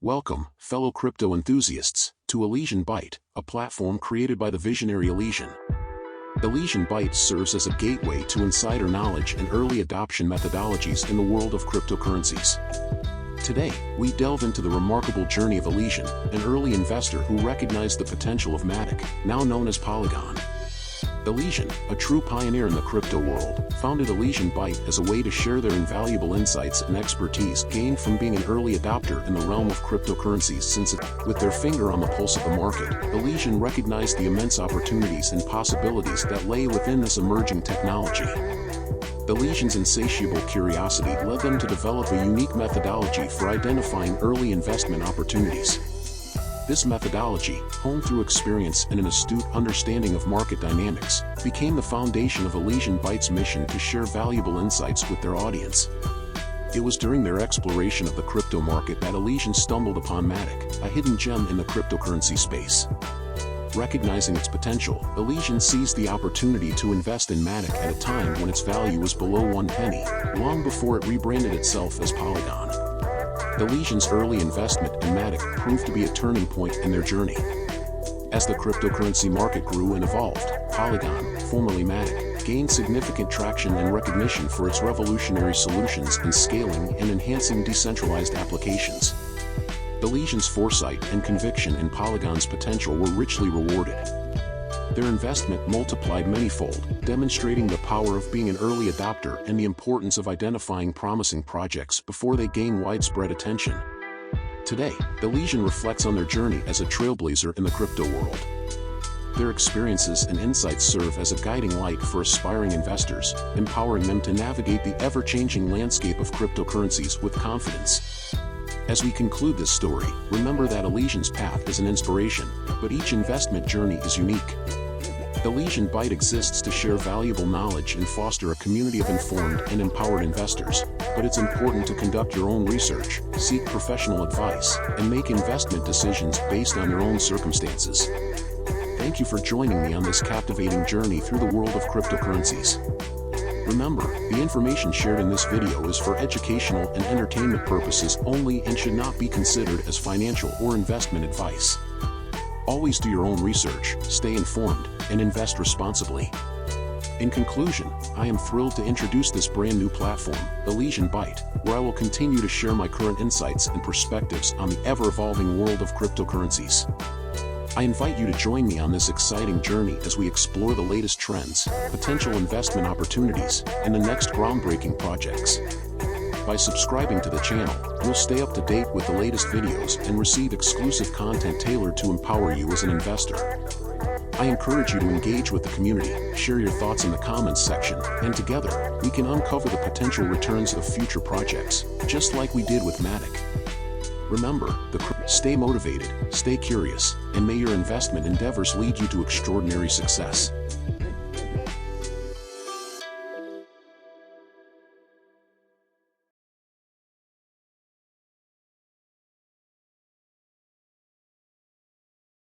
Welcome, fellow crypto enthusiasts, to Elysian Byte, a platform created by the visionary Elysian. Elysian Byte serves as a gateway to insider knowledge and early adoption methodologies in the world of cryptocurrencies. Today, we delve into the remarkable journey of Elysian, an early investor who recognized the potential of Matic, now known as Polygon. Elysian, a true pioneer in the crypto world, founded Elysian Byte as a way to share their invaluable insights and expertise gained from being an early adopter in the realm of cryptocurrencies with their finger on the pulse of the market. Elysian recognized the immense opportunities and possibilities that lay within this emerging technology. Elysian's insatiable curiosity led them to develop a unique methodology for identifying early investment opportunities. This methodology, honed through experience and an astute understanding of market dynamics, became the foundation of Elysian Byte's mission to share valuable insights with their audience. It was during their exploration of the crypto market that Elysian stumbled upon Matic, a hidden gem in the cryptocurrency space. Recognizing its potential, Elysian seized the opportunity to invest in Matic at a time when its value was below 1 penny, long before it rebranded itself as Polygon. Elysian's early investment in Matic proved to be a turning point in their journey. As the cryptocurrency market grew and evolved, Polygon, formerly Matic, gained significant traction and recognition for its revolutionary solutions in scaling and enhancing decentralized applications. Elysian's foresight and conviction in Polygon's potential were richly rewarded. Their investment multiplied manyfold, demonstrating the power of being an early adopter and the importance of identifying promising projects before they gain widespread attention. Today, Elysian reflects on their journey as a trailblazer in the crypto world. Their experiences and insights serve as a guiding light for aspiring investors, empowering them to navigate the ever-changing landscape of cryptocurrencies with confidence. As we conclude this story, remember that Elysian's path is an inspiration, but each investment journey is unique. Elysian Byte exists to share valuable knowledge and foster a community of informed and empowered investors, but it's important to conduct your own research, seek professional advice, and make investment decisions based on your own circumstances. Thank you for joining me on this captivating journey through the world of cryptocurrencies. Remember, the information shared in this video is for educational and entertainment purposes only and should not be considered as financial or investment advice. Always do your own research, stay informed, and invest responsibly. In conclusion, I am thrilled to introduce this brand new platform, Elysian Byte, where I will continue to share my current insights and perspectives on the ever-evolving world of cryptocurrencies. I invite you to join me on this exciting journey as we explore the latest trends, potential investment opportunities, and the next groundbreaking projects. By subscribing to the channel, you'll stay up to date with the latest videos and receive exclusive content tailored to empower you as an investor. I encourage you to engage with the community, share your thoughts in the comments section, and together, we can uncover the potential returns of future projects, just like we did with Matic. Remember, stay motivated, stay curious, and may your investment endeavors lead you to extraordinary success.